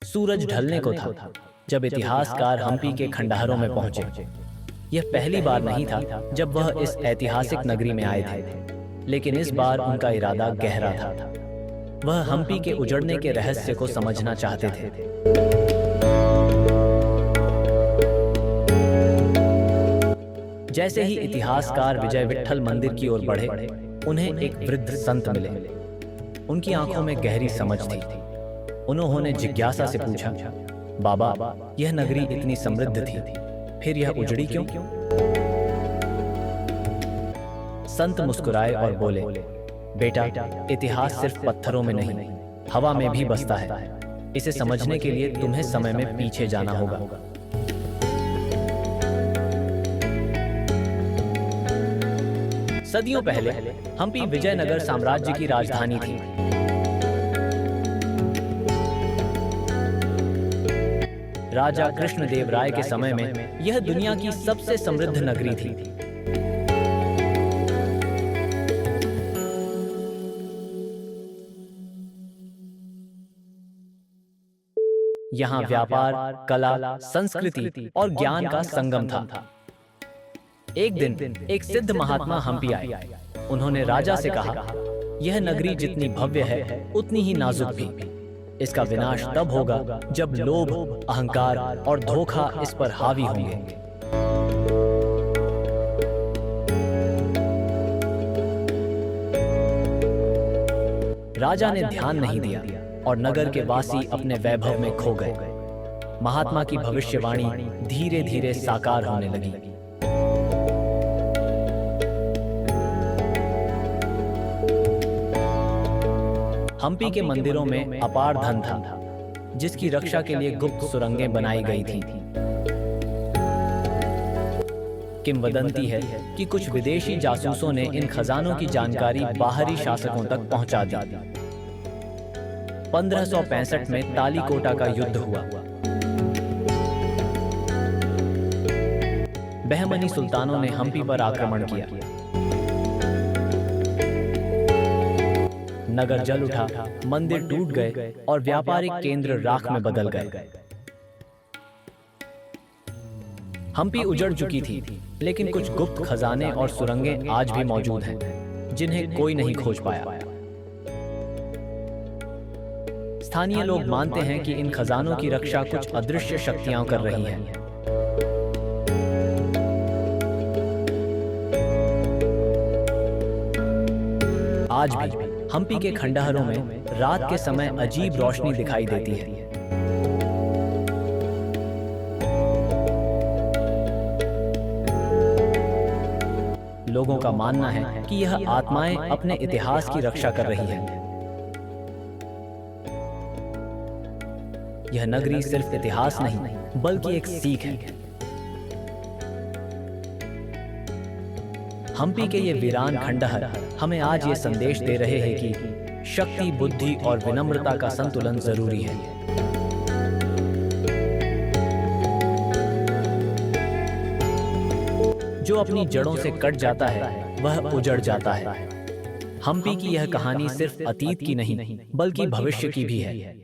सूरज ढलने को था जब इतिहासकार हम्पी के खंडहरों में पहुंचे। यह पहली बार नहीं था जब वह इस ऐतिहासिक नगरी में आए थे, लेकिन इस बार उनका इरादा गहरा था। वह हम्पी के उजड़ने के रहस्य को समझना चाहते थे। जैसे ही इतिहासकार विजय विट्ठल मंदिर की ओर बढ़े, उन्हें एक वृद्ध संत मिले। उनकी आंखों में गहरी समझ थी। उन्होंने जिज्ञासा से पूछा, बाबा, यह नगरी इतनी समृद्ध थी, फिर यह उजड़ी क्यों? संत मुस्कुराए और बोले, बेटा, इतिहास सिर्फ पत्थरों में नहीं, हवा में भी बसता है। इसे समझने के लिए तुम्हें समय में पीछे जाना होगा। सदियों पहले हम्पी विजयनगर साम्राज्य की राजधानी थी। राजा कृष्णदेव राय के समय में यह दुनिया की सबसे समृद्ध नगरी थी। यहाँ व्यापार, कला, संस्कृति और ज्ञान का संगम था। एक दिन एक सिद्ध महात्मा हम्पी आए। उन्होंने राजा से कहा, यह नगरी जितनी भव्य है उतनी ही नाजुक भी। इसका विनाश तब होगा जब लोभ, अहंकार और धोखा इस पर हावी होंगे। राजा ने ध्यान नहीं दिया और नगर के वासी अपने वैभव में खो गए। महात्मा की भविष्यवाणी धीरे धीरे साकार होने लगी। हम्पी के मंदिरों में अपार धन था, जिसकी रक्षा के लिए गुप्त सुरंगें बनाई गई थीं। किंवदंती है कि कुछ विदेशी जासूसों ने इन खजानों की जानकारी बाहरी शासकों तक पहुंचा दी। 1565 में तालीकोटा का युद्ध हुआ। बहमनी सुल्तानों ने हम्पी पर आक्रमण किया। नगर जल उठा, मंदिर टूट गए और व्यापारिक केंद्र राख में बदल गए। हम्पी उजड़ चुकी थी, लेकिन कुछ गुप्त खजाने और सुरंगें आज भी मौजूद हैं, जिन्हें कोई नहीं खोज पाया। स्थानीय लोग मानते हैं कि इन खजानों की रक्षा कुछ अदृश्य शक्तियां कर रही हैं। आज भी हम्पी के खंडहरों में रात के समय अजीब रोशनी दिखाई देती है। लोगों का मानना है कि यह आत्माएं अपने इतिहास की रक्षा कर रही हैं। यह नगरी सिर्फ इतिहास नहीं, बल्कि एक सीख है। हम्पी के ये वीरान खंडहर हमें आज ये संदेश दे रहे हैं कि शक्ति, बुद्धि और विनम्रता का संतुलन जरूरी है। जो अपनी जड़ों से कट जाता है, वह उजड़ जाता है। हम्पी की यह कहानी सिर्फ अतीत की नहीं, बल्कि भविष्य की भी है।